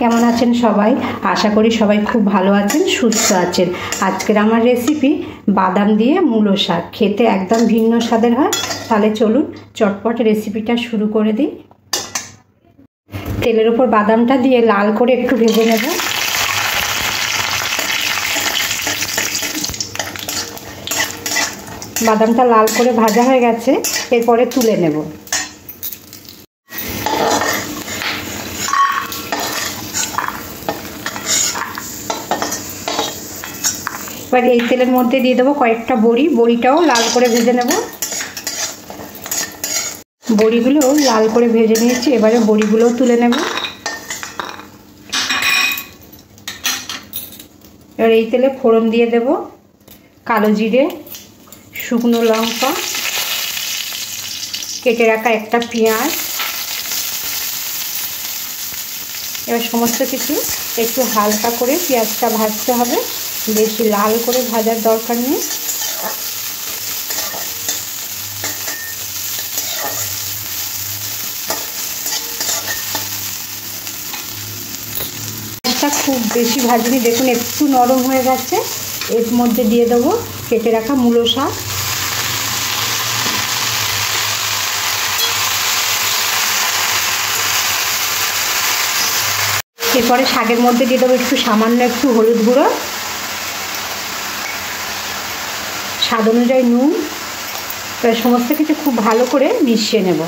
কেমন আছেন সবাই? আশা করি সবাই খুব ভালো আছেন, সুস্থ আছেন। আজকের আমার রেসিপি বাদাম দিয়ে মূলো শাক, খেতে একদম ভিন্ন স্বাদের হয়। তাহলে চলুন চটপট রেসিপিটা শুরু করে দিই। তেলের উপর বাদামটা দিয়ে লাল করে একটু ভেজে নেব। বাদামটা লাল করে ভাজা হয়ে গেছে, এরপরে তুলে নেব। এবার এই তেলের মধ্যে দিয়ে দেবো কয়েকটা বড়ি, বড়িটাও লাল করে ভেজে নেব। বড়িগুলো লাল করে ভেজে নিয়েছি, এবারে বড়িগুলোও তুলে নেব। এবার এই তেলে ফোড়ন দিয়ে দেব কালো জিরে, শুকনো লঙ্কা, কেটে রাখা একটা পেঁয়াজ। এবার সমস্ত কিছু একটু হালকা করে পেঁয়াজটা ভাজতে হবে, বেশি লাল করে ভাজার দরকার নেই। পেঁয়াজটা খুব বেশি ভাজিনি, দেখুন একটু নরম হয়ে গেছে। এর মধ্যে দিয়ে দেবো কেটে রাখা মূলো শাক। এরপরে শাকের মধ্যে দিয়ে দেবো একটু সামান্য একটু হলুদ গুঁড়ো, স্বাদ অনুযায়ী নুন। সমস্ত কিছু খুব ভালো করে মিশিয়ে নেব।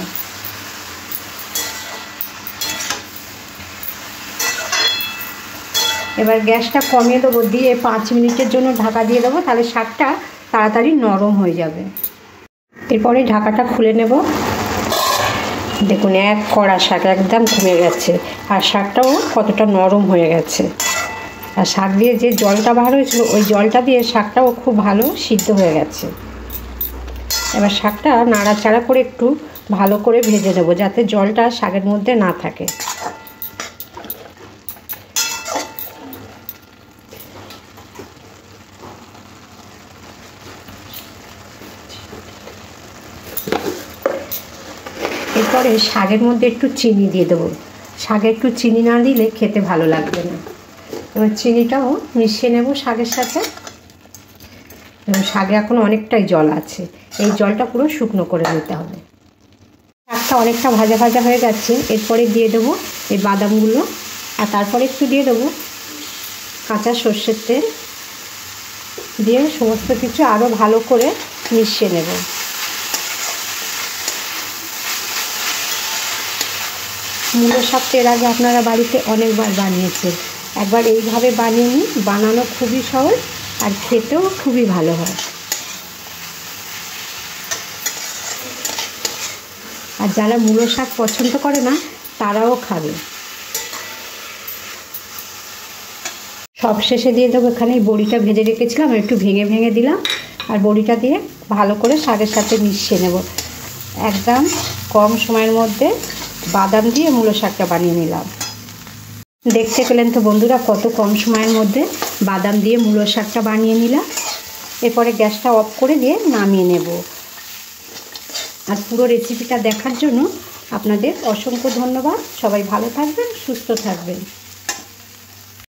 এবার গ্যাসটা কমিয়ে দেবো, দিয়ে 5 মিনিটের জন্য ঢাকা দিয়ে দেবো, তাহলে শাকটা তাড়াতাড়ি নরম হয়ে যাবে। এরপরে ঢাকাটা খুলে নেব। দেখুন এক কড়া শাক একদম কমে গেছে, আর শাকটাও কতটা নরম হয়ে গেছে। আর শাক দিয়ে যে জলটা বার হয়েছিল, ওই জলটা দিয়ে শাকটাও খুব ভালো সিদ্ধ হয়ে গেছে। এবার শাকটা নাড়াচাড়া করে একটু ভালো করে ভেজে নেব, যাতে জলটা শাকের মধ্যে না থাকে। এরপরে শাকের মধ্যে একটু চিনি দিয়ে দেবো। শাকে একটু চিনি না দিলে খেতে ভালো লাগবে না। এবার চিনিটাও মিশিয়ে নেব শাকের সাথে। এবং শাকে এখন অনেকটাই জল আছে, এই জলটা পুরো শুকনো করে নিতে হবে। শাকটা অনেকটা ভাজা ভাজা হয়ে গেছে, এরপরে দিয়ে দেবো এই বাদামগুলো, আর তারপরে একটু দিয়ে দেবো কাঁচা সর্ষের তেল। দিয়ে সমস্ত কিছু আরও ভালো করে মিশিয়ে নেব। মূলো শাকটা এর আগে আপনারা বাড়িতে অনেকবার বানিয়েছেন, একবার এইভাবে বানিয়ে নিন। বানানো খুবই সহজ আর খেতেও খুবই ভালো হয়। আর যারা মূলো শাক পছন্দ করে না, তারাও খাবে। সব শেষে দিয়ে দেবো এখানে বড়িটা ভেজে রেখেছিলাম, একটু ভেঙে ভেঙে দিলাম, আর বড়িটা দিয়ে ভালো করে শাকের সাথে মিশিয়ে নেব। একদম কম সময়ের মধ্যে বাদাম দিয়ে মূলো শাকটা বানিয়ে নিলাম। দেখতে পেলেন তো বন্ধুরা, কত কম সময়ের মধ্যে বাদাম দিয়ে মূলো শাকটা বানিয়ে নিলাম। এরপরে গ্যাসটা অফ করে দিয়ে নামিয়ে নেব। আর পুরো রেসিপিটা দেখার জন্য আপনাদের অসংখ্য ধন্যবাদ। সবাই ভালো থাকবেন, সুস্থ থাকবেন।